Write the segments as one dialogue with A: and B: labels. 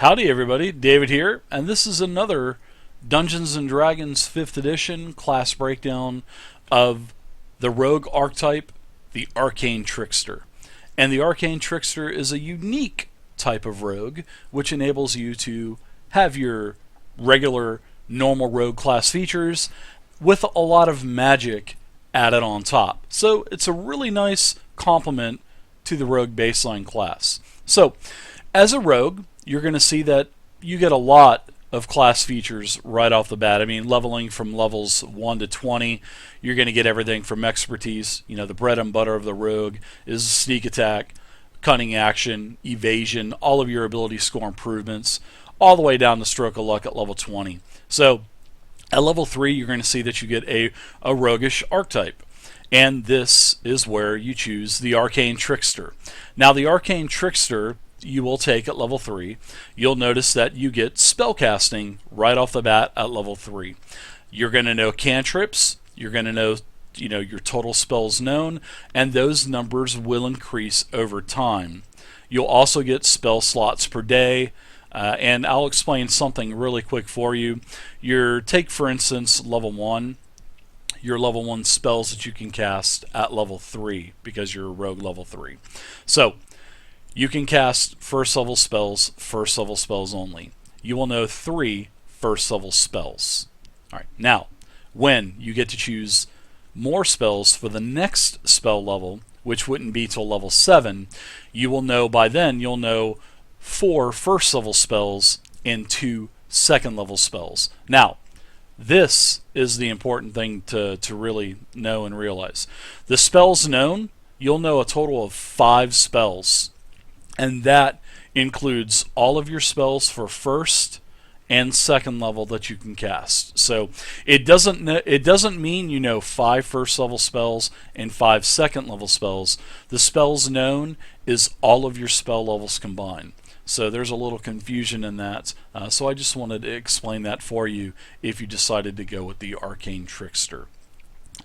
A: Howdy everybody, David here, and this is another Dungeons & Dragons 5th edition class breakdown of the rogue archetype, the Arcane Trickster. And the Arcane Trickster is a unique type of rogue which enables you to have your regular normal rogue class features with a lot of magic added on top. So it's a really nice complement to the rogue baseline class. So as a rogue, you're going to see that you get a lot of class features right off the bat. I mean, leveling from levels 1 to 20, you're going to get everything from expertise. You know, the bread and butter of the rogue is sneak attack, cunning action, evasion, all of your ability score improvements, all the way down to stroke of luck at level 20. So at level 3, you're going to see that you get a roguish archetype. And this is where you choose the Arcane Trickster. Now, the Arcane Trickster you will take at level 3. You'll notice that you get Spellcasting right off the bat at level 3. You're going to know cantrips, you're going to know your total spells known, and those numbers will increase over time. You'll also get spell slots per day, and I'll explain something really quick for you. Take for instance level 1. Your level 1 spells that you can cast at level 3 because you're a rogue level 3. So you can cast first level spells only. You will know 3 first level spells. Alright, now, when you get to choose more spells for the next spell level, which wouldn't be till level 7, you will know by then, you'll know 4 first level spells and 2 second level spells. Now, this is the important thing to really know and realize. The spells known, you'll know a total of 5 spells. And that includes all of your spells for first and second level that you can cast. So it doesn't mean you know 5 first level spells and 5 second level spells. The spells known is all of your spell levels combined. So there's a little confusion in that. So I just wanted to explain that for you if you decided to go with the Arcane Trickster.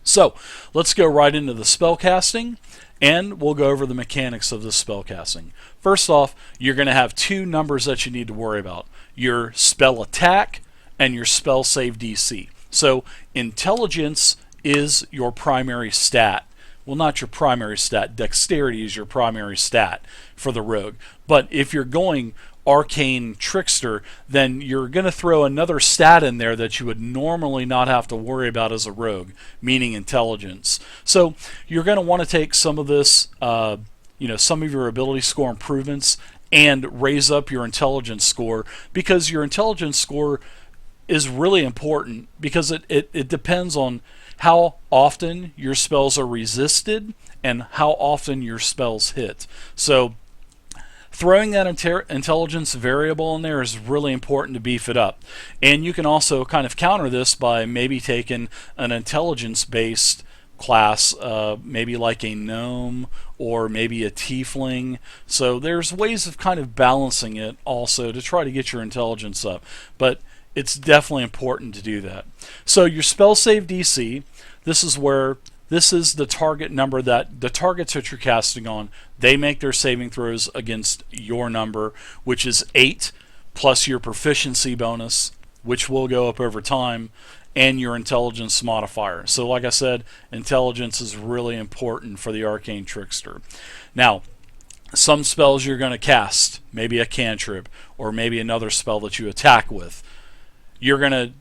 A: So let's go right into the spellcasting, and we'll go over the mechanics of the spellcasting. First off, you're going to have 2 numbers that you need to worry about: your spell attack and your spell save DC. So intelligence is your primary stat. Well, not your primary stat. Dexterity is your primary stat for the rogue. But if you're going Arcane Trickster, then you're going to throw another stat in there that you would normally not have to worry about as a rogue, meaning intelligence. So you're going to want to take some of this, some of your ability score improvements and raise up your intelligence score, because your intelligence score is really important because it depends on how often your spells are resisted and how often your spells hit. So throwing that intelligence variable in there is really important to beef it up. And you can also kind of counter this by maybe taking an intelligence-based class, maybe like a gnome or maybe a tiefling. So there's ways of kind of balancing it also to try to get your intelligence up. But it's definitely important to do that. So your spell save DC, this is the target number that the targets that you're casting on, they make their saving throws against your number, which is 8 plus your proficiency bonus, which will go up over time, and your intelligence modifier. So like I said, intelligence is really important for the Arcane Trickster. Now, some spells you're going to cast, maybe a cantrip or maybe another spell that you attack with, you're going to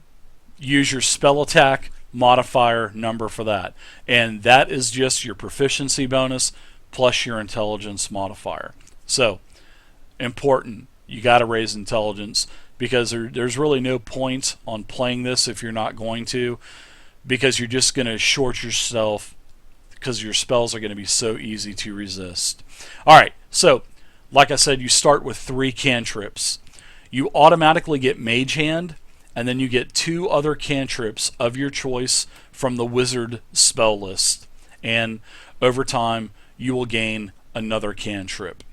A: use your spell attack modifier number for that, and that is just your proficiency bonus plus your intelligence modifier. So important, you got to raise intelligence, because there's really no point on playing this if you're not going to, because you're just going to short yourself because your spells are going to be so easy to resist. Alright, so like I said, you start with 3 cantrips. You automatically get Mage Hand, and then you get 2 other cantrips of your choice from the wizard spell list. And over time, you will gain another cantrip.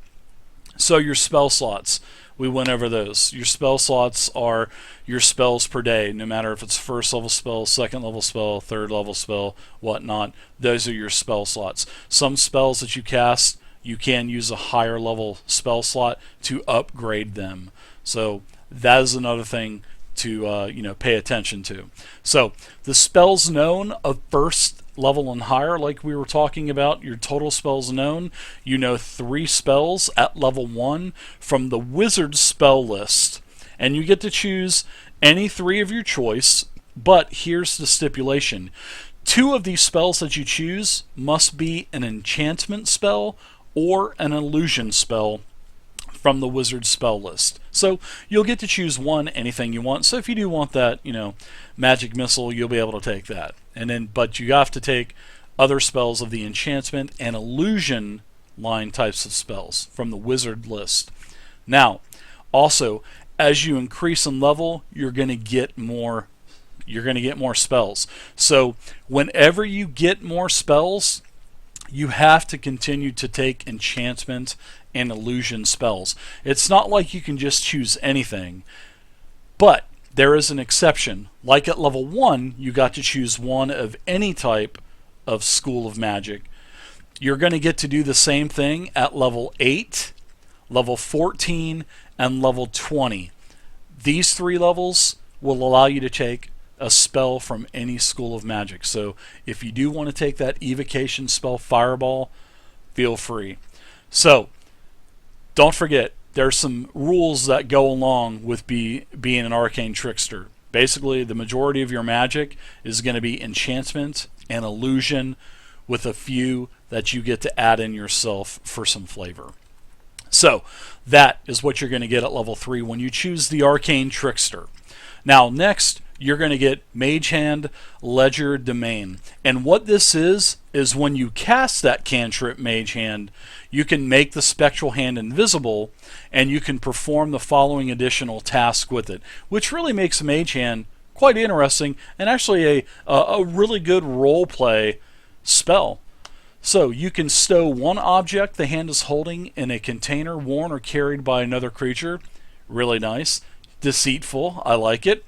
A: So your spell slots, we went over those. Your spell slots are your spells per day, no matter if it's first level spell, second level spell, third level spell, whatnot. Those are your spell slots. Some spells that you cast, you can use a higher level spell slot to upgrade them. So that is another thing to pay attention to. So the spells known of first level and higher, like we were talking about, your total spells known, 3 spells at level 1 from the wizard spell list, and you get to choose any 3 of your choice. But here's the stipulation: 2 of these spells that you choose must be an enchantment spell or an illusion spell from the wizard spell list. So you'll get to choose one, anything you want. So if you do want that, magic missile, you'll be able to take that. But you have to take other spells of the enchantment and illusion line types of spells from the wizard list. Now, also, as you increase in level, you're going to get more spells. So whenever you get more spells, you have to continue to take enchantment and illusion spells. It's not like you can just choose anything, but there is an exception. Like at level 1, you got to choose one of any type of School of Magic. You're going to get to do the same thing at level 8, level 14, and level 20. These 3 levels will allow you to take a spell from any School of Magic. So if you do want to take that evocation spell Fireball, feel free. So don't forget, there's some rules that go along with being an Arcane Trickster. Basically, the majority of your magic is going to be enchantment and illusion, with a few that you get to add in yourself for some flavor. So that is what you're going to get at level 3 when you choose the Arcane Trickster. Now next, you're going to get Mage Hand, Ledger Domain. And what this is when you cast that cantrip Mage Hand, you can make the spectral hand invisible, and you can perform the following additional task with it, which really makes Mage Hand quite interesting and actually a really good role play spell. So you can stow one object the hand is holding in a container worn or carried by another creature. Really nice. Deceitful. I like it.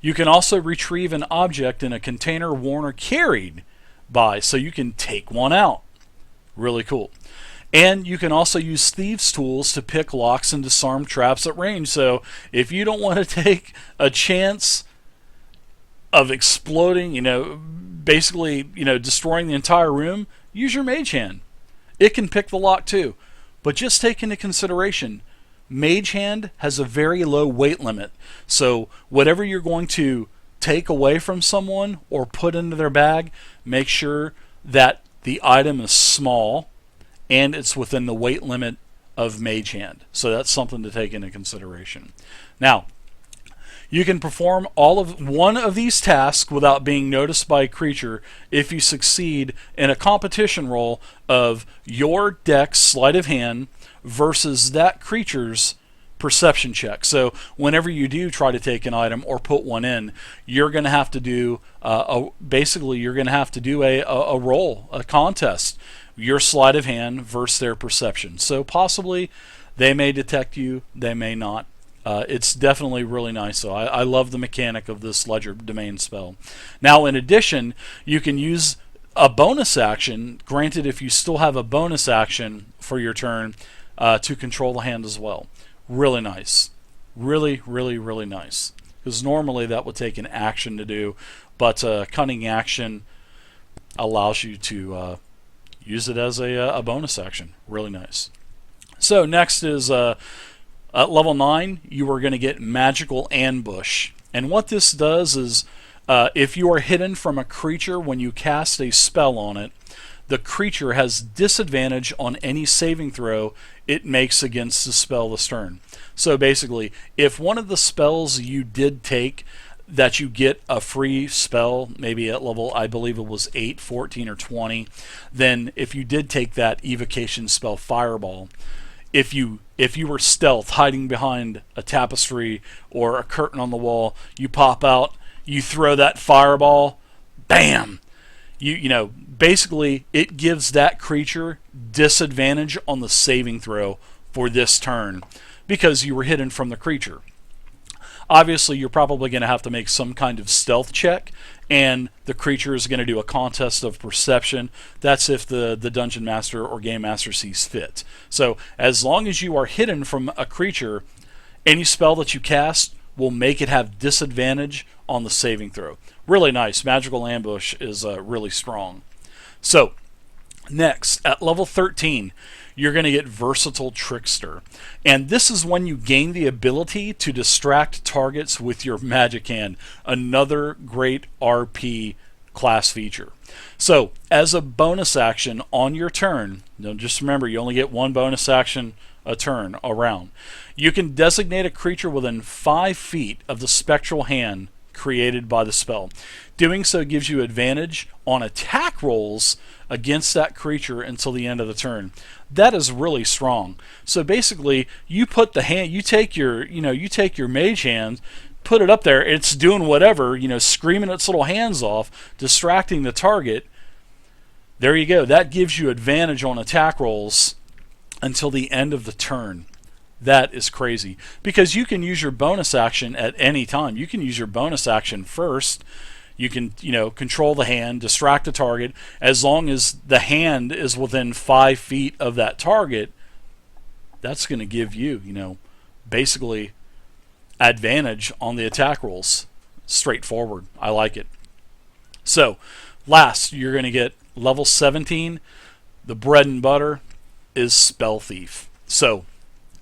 A: You can also retrieve an object in a container worn or carried by, so you can take one out. Really cool. And you can also use thieves' tools to pick locks and disarm traps at range. So if you don't want to take a chance of exploding, basically, destroying the entire room, use your Mage Hand. It can pick the lock too. But just take into consideration, Mage Hand has a very low weight limit. So whatever you're going to take away from someone or put into their bag, make sure that the item is small and it's within the weight limit of Mage Hand. So that's something to take into consideration. Now, you can perform one of these tasks without being noticed by a creature if you succeed in a competition roll of your deck's sleight of hand versus that creature's perception check. So whenever you do try to take an item or put one in, you're going to have to do a roll, a contest, your sleight of hand versus their perception. So possibly they may detect you, they may not. It's definitely really nice. So I love the mechanic of this Ledger Domain spell. Now, in addition, you can use a bonus action, granted if you still have a bonus action for your turn, to control the hand as well. Really nice. Really, really, really nice. Because normally that would take an action to do, but Cunning Action allows you to use it as a bonus action. Really nice. So next is at level 9, you are going to get Magical Ambush. And what this does is if you are hidden from a creature when you cast a spell on it, the creature has disadvantage on any saving throw it makes against the spell this turn. So basically, if one of the spells you did take that you get a free spell, maybe at level, I believe it was 8, 14, or 20, then if you did take that evocation spell Fireball, if you were stealth, hiding behind a tapestry or a curtain on the wall, you pop out, you throw that Fireball, bam! Basically, it gives that creature disadvantage on the saving throw for this turn because you were hidden from the creature. Obviously, you're probably going to have to make some kind of stealth check, and the creature is going to do a contest of perception. That's if the Dungeon Master or Game Master sees fit. So, as long as you are hidden from a creature Any spell that you cast will make it have disadvantage on the saving throw. Really nice. Magical Ambush is really strong. So, next, at level 13, you're going to get Versatile Trickster. And this is when you gain the ability to distract targets with your Magic Hand. Another great RP class feature. So, as a bonus action on your turn, now just remember you only get one bonus action a turn around. You can designate a creature within 5 feet of the spectral hand created by the spell. Doing so gives you advantage on attack rolls against that creature until the end of the turn. That is really strong. So basically, you put the hand, you take your Mage Hand, put it up there, it's doing whatever, screaming its little hands off, distracting the target. There you go. That gives you advantage on attack rolls until the end of the turn. That is crazy. Because you can use your bonus action at any time. You can use your bonus action first. You can, control the hand, distract the target. As long as the hand is within 5 feet of that target, that's going to give you, basically advantage on the attack rolls. Straightforward. I like it. So, last, you're going to get level 17. The bread and butter is Spell Thief. So,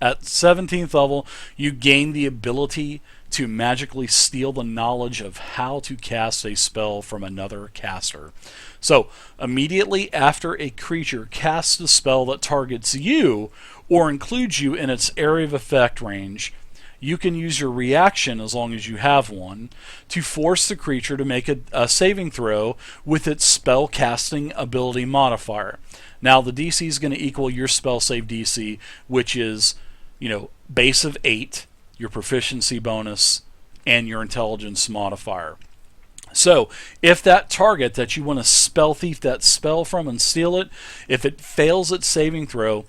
A: at 17th level, you gain the ability to magically steal the knowledge of how to cast a spell from another caster. So, immediately after a creature casts a spell that targets you or includes you in its area of effect range, you can use your reaction, as long as you have one, to force the creature to make a saving throw with its spellcasting ability modifier. Now, the DC is going to equal your spell save DC, which is, base of 8, your proficiency bonus, and your intelligence modifier. So, if that target that you want to spell thief that spell from and steal it, if it fails its saving throw,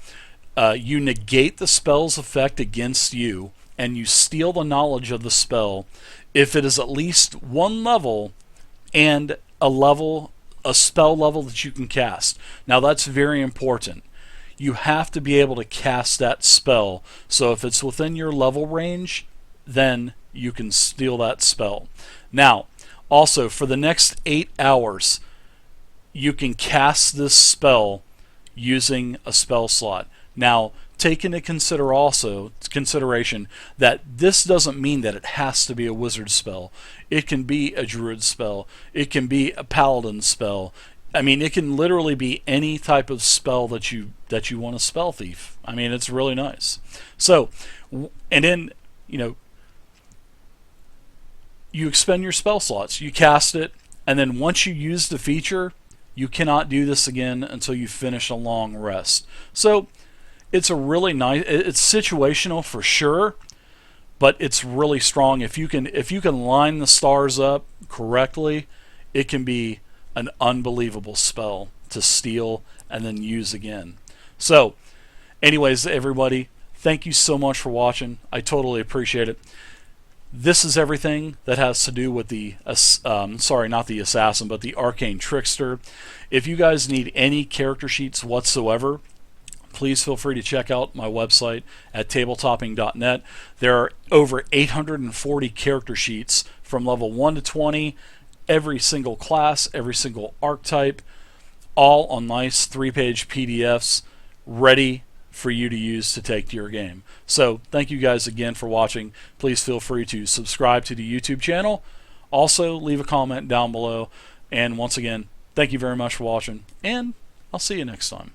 A: you negate the spell's effect against you, and you steal the knowledge of the spell if it is at least 1 level and a spell level that you can cast. Now, that's very important. You have to be able to cast that spell. So if it's within your level range, then you can steal that spell. Now, also, for the next 8 hours, you can cast this spell using a spell slot. Now, take into consideration that this doesn't mean that it has to be a wizard spell. It can be a druid spell. It can be a paladin spell. I mean, it can literally be any type of spell that you want to spell thief. I mean, it's really nice. So, and then, you expend your spell slots. You cast it, and then once you use the feature, you cannot do this again until you finish a long rest. So, it's a really nice. It's situational for sure, but it's really strong. If you can line the stars up correctly, it can be an unbelievable spell to steal and then use again. So, anyways, everybody, thank you so much for watching. I totally appreciate it. This is everything that has to do with the, not the Assassin, but the Arcane Trickster. If you guys need any character sheets whatsoever, please feel free to check out my website at tabletopping.net. There are over 840 character sheets from level 1 to 20, every single class, every single archetype, all on nice 3-page PDFs ready for you to use to take to your game. So thank you guys again for watching. Please feel free to subscribe to the YouTube channel. Also, leave a comment down below. And once again, thank you very much for watching, and I'll see you next time.